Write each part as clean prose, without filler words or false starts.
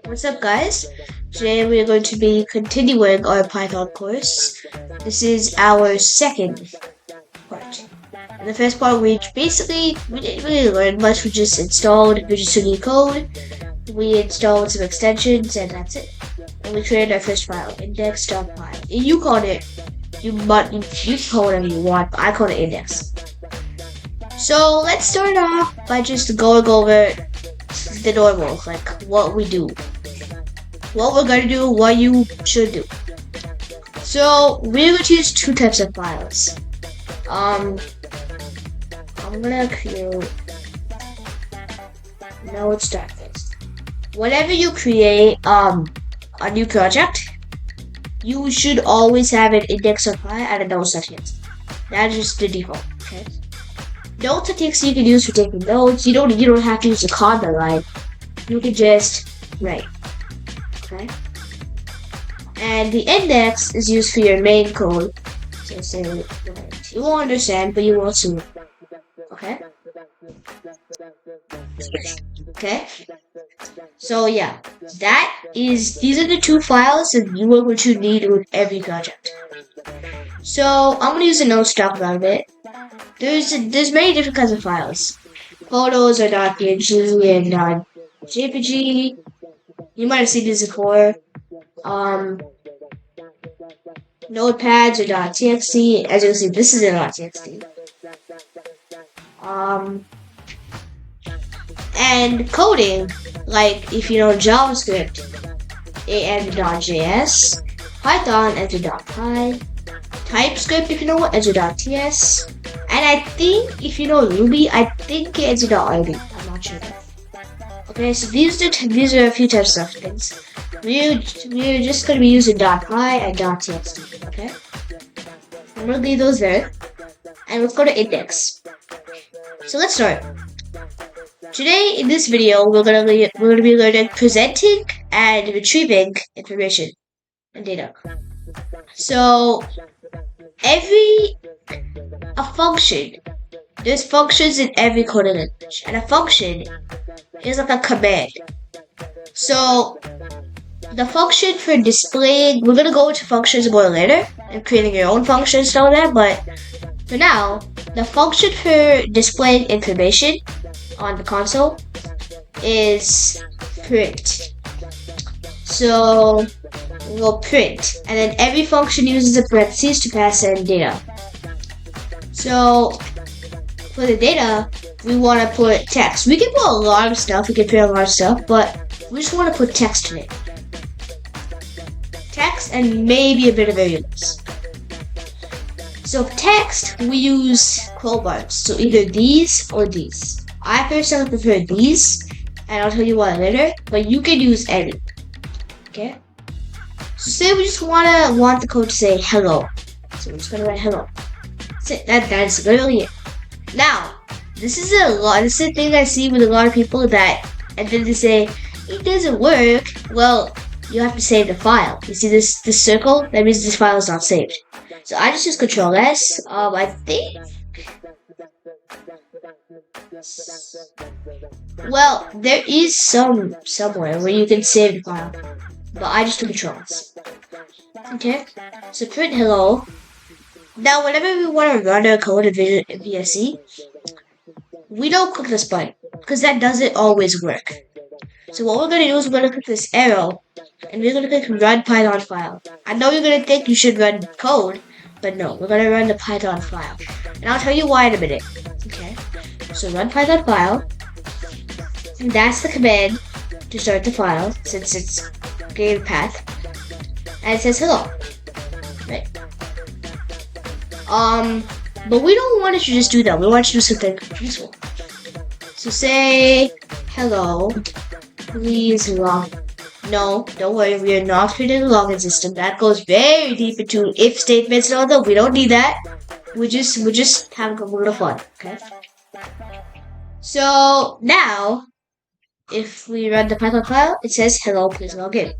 What's up, guys? Today we are going to be continuing our Python course. This is our second part. In the first part, we didn't really learn much. We just installed Visual Studio Code, we installed some extensions, and that's it. And we created our first file, index.py. And you call it, you call whatever you want, but I call it index. So let's start off by just going over the normal, like what we do, what we're going to do, what you should do. So we're going to use two types of files. I'm gonna create. No, let's start first. Whenever you create a new project, you should always have an index.py and a node settings. That is just the default. Okay. Node settings you can use for taking notes. You don't have to use a comma line. You can just write. Okay. And the index is used for your main code. So say you won't understand, but you will soon. Okay. Okay. So yeah, these are the two files that you are going to need with every project. So I'm gonna use a notes to talk about a bit. There's many different kinds of files. Photos are .png and .jpg. You might have seen this before. Notepads are .txt. As you can see, this is a .txt. And coding, like if you know JavaScript, and .js, Python as a .py, TypeScript if you know what as a .ts, and I think if you know Ruby, I think it's a .rb. I'm not sure. Okay, so these are a few types of things. We're just gonna be using .py and .txt. Okay, I'm gonna leave those there, and let's go to index. So let's start. Today in this video, we're gonna be learning presenting and retrieving information and data. So a function. There's functions in every coding language, and a function is like a command. So the function for displaying, we're gonna go into functions more later and creating your own functions and all that, but for now, the function for displaying information on the console is print. So we'll print, and then every function uses a parentheses to pass in data. So for the data, we want to put text. We can put a lot of stuff, we can print a lot of stuff, but we just want to put text in it. Text and maybe a bit of variables. So text, we use crowbars. So either these or these. I personally prefer these, and I'll tell you why later, but you can use any. Okay? So say we just want the code to say hello. So we're just gonna write hello. That's literally it. Now, this is a thing I see with a lot of people that, and then they say, it doesn't work. Well, you have to save the file. You see this circle? That means this file is not saved. So I just use Control S. I think. Well, there is somewhere where you can save the file, but I just do Control S. Okay. So print hello. Now, whenever we want to run our code in VSE, we don't click this button because that doesn't always work. So what we're going to do is we're going to click this arrow, and we're going to click Run Python File. I know you're going to think you should run code, but no, we're going to run the Python file. And I'll tell you why in a minute. Okay, so Run Python File, and that's the command to start the file, since it's getting path. And it says hello. Right. But we don't want it to just do that. We want you to do something useful. So say hello. Please log. No, don't worry, we are not creating a login system. That goes very deep into if statements and all that. We don't need that. We're just having a little fun, okay? So now, if we run the Python file, it says hello, please log in.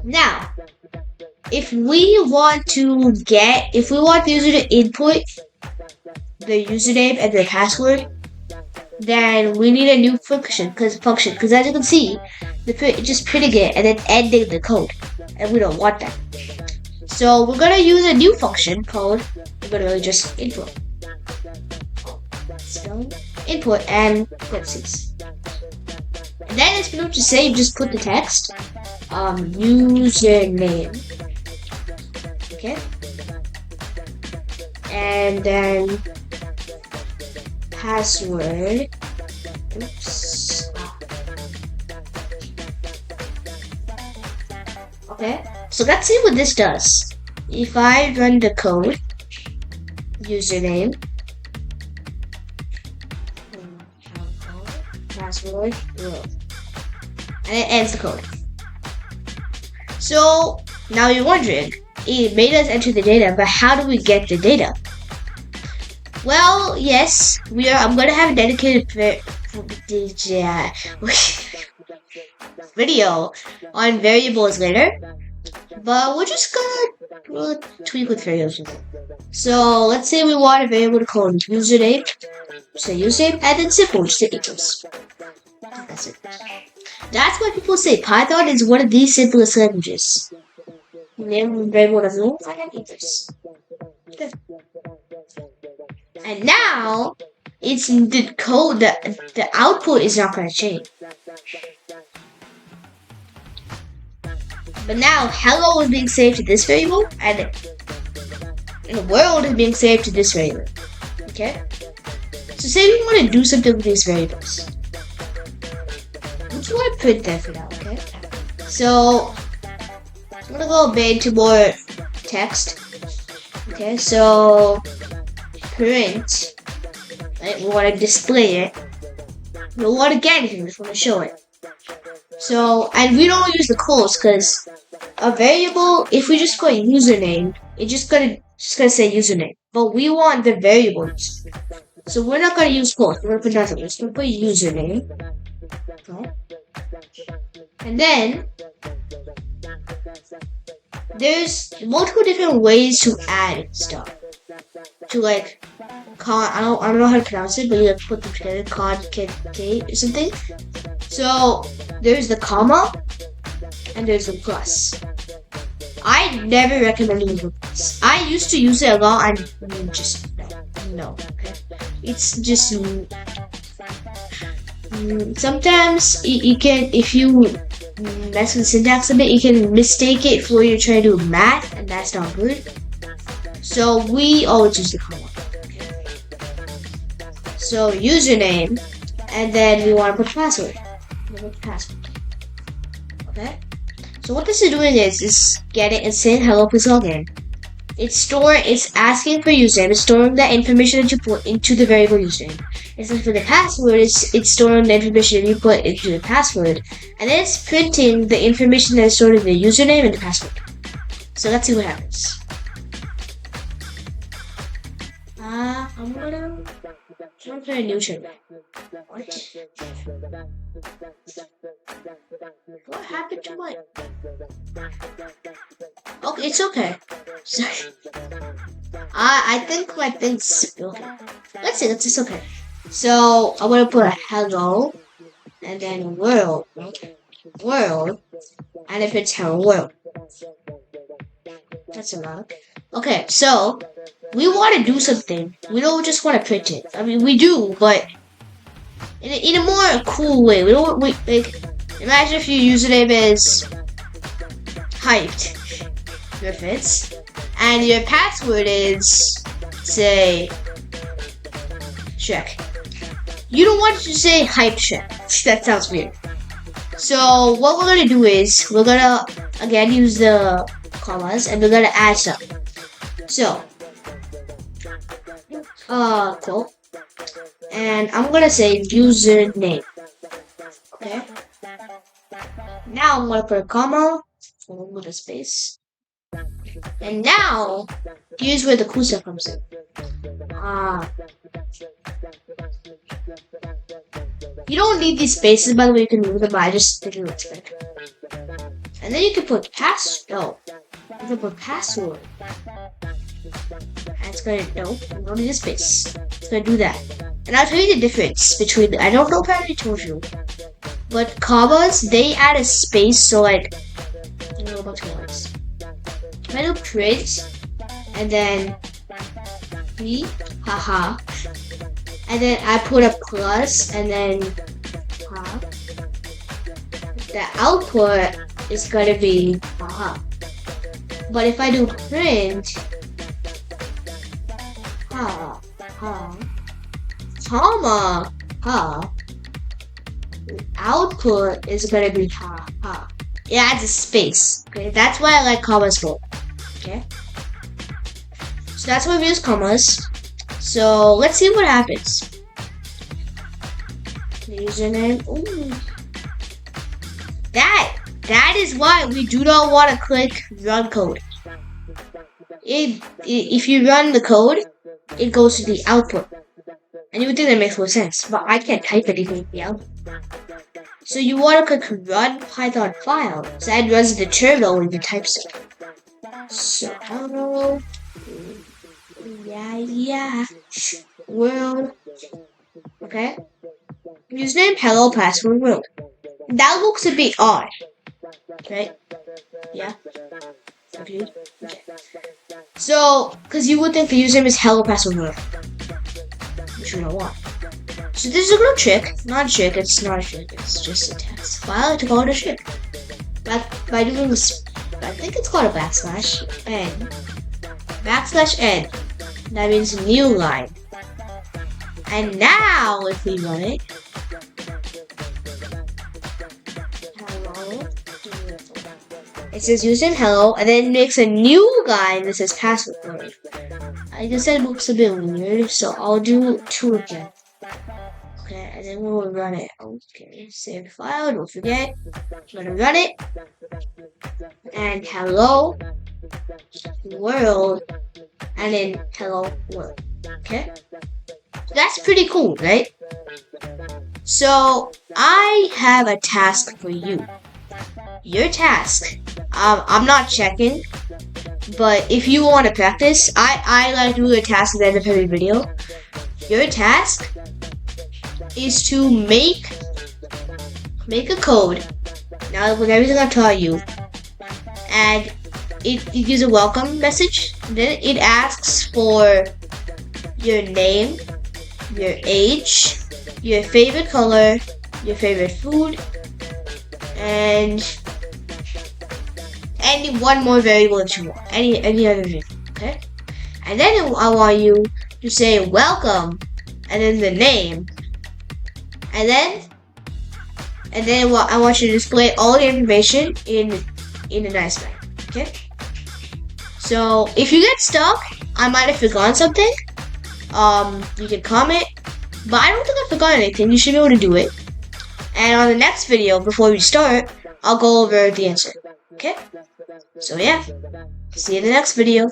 Now, if we want the user to input the username and the password, then we need a new function, because as you can see, just printing it and then ending the code, and we don't want that. So we're gonna use a new function called, we're gonna just input and parentheses. And then it's going to say, just put the text, username, okay, and then password. Oops. Okay, so let's see what this does. If I run the code, username, password, and it ends the code. So now you're wondering, it made us enter the data, but how do we get the data? Well, yes, I'm gonna have a dedicated video on variables later, but we're just gonna tweak with variables. So let's say we want a variable to call username, say username, and then simple, just say equals. That's it. That's why people say Python is one of the simplest languages. Name variable doesn't look like equals. And now it's the code, the output is not going to change. But now hello is being saved to this variable, and the world is being saved to this variable. Okay? So say we want to do something with these variables. Let's want to print that for now, okay? So I'm gonna go a bit into more text. Okay, so print, right? We want to display it. We don't want to get anything, we just want to show it. So, and we don't use the quotes because a variable, if we just put username, it's just gonna say username. But we want the variables. So we're not gonna use quotes, we're gonna put nothing. We're just gonna put username. Okay. And then there's multiple different ways to add stuff. To like I don't know how to pronounce it, but you like put them together, K or something. So there's the comma and there's the plus. I never recommend using the plus. I used to use it a lot and just no. Okay? It's just sometimes you can, if you mess with syntax a bit, you can mistake it for you're trying to do math, and that's not good. So we always use the comma. So username, and then we want to put password. Okay. So what this is doing is getting and saying hello, please log in. It's asking for username. It's storing that information that you put into the variable username. It's like for the password, it's storing the information you put into the password, and then it's printing the information that's stored in the username and the password. So let's see what happens. I'm gonna play a new channel. What happened to my? Okay, it's okay. Sorry. I think my thing's okay. Let's see. It's okay. So I'm gonna put a hello, and then world, and if it's hello world. That's a lot. Okay, so we want to do something. We don't just want to print it. I mean, we do, but in a more cool way. Imagine if your username is hyped, if it's, and your password is, say, Shrek. You don't want to say hype Shrek. That sounds weird. So what we're gonna do is we're gonna again use the commas and we're gonna add stuff. So quote, and I'm gonna say username. Okay. Now I'm gonna put a comma with a space. And now here's where the cool stuff comes in. You don't need these spaces, by the way. You can move them, but I just think it looks better. And then you can put Look up a password. And it's gonna go to this space. It's gonna do that. And I'll tell you the difference between I don't know if I already told you. But commas, they add a space, so like I don't know about commas. If I do print and then haha. And then I put a plus and then ha. The output is gonna be haha. But if I do print ha, comma, ha, the output is gonna be ha. It adds a space. Okay, that's why I like commas more. Okay, so that's why we use commas. So let's see what happens. Username. Ooh. That is why we do not want to click run code. If you run the code, it goes to the output. And you would think that makes more sense, but I can't type anything in the output. So you want to click run Python file, so that runs the terminal when you type stuff. So hello, yeah, world, okay. Username hello password world. That looks a bit odd, okay? Yeah. Okay. So, because you would think the username is hello password world, which you don't want. So this is a little trick. Not a trick. It's not a trick. It's just a test. But I like to call it a trick. By doing this, I think it's called a backslash n. Backslash n. That means new line. And now, if we run it, hello, it says username hello, and then it makes a new line that says password for it. I just said it looks a bit weird, so I'll do 2 again. Okay, and then we'll run it. Okay, save the file, don't forget. I'm gonna run it. And hello world, and then hello world. Okay? That's pretty cool, right? So I have a task for you. Your task. I'm not checking, but if you want to practice, I like to do a task at the end of every video. Your task is to make a code. Now with everything I've taught you, and it gives a welcome message. Then it asks for your name, your age, your favorite color, your favorite food, and any one more variable that you want. Any other variable, okay? And then I want you to say welcome, and then the name, and then I want you to display all the information in a nice way, okay? So if you get stuck, I might have forgotten something. You can comment, but I don't think I forgot anything. You should be able to do it. And on the next video, before we start, I'll go over the answer. Okay? So yeah, see you in the next video.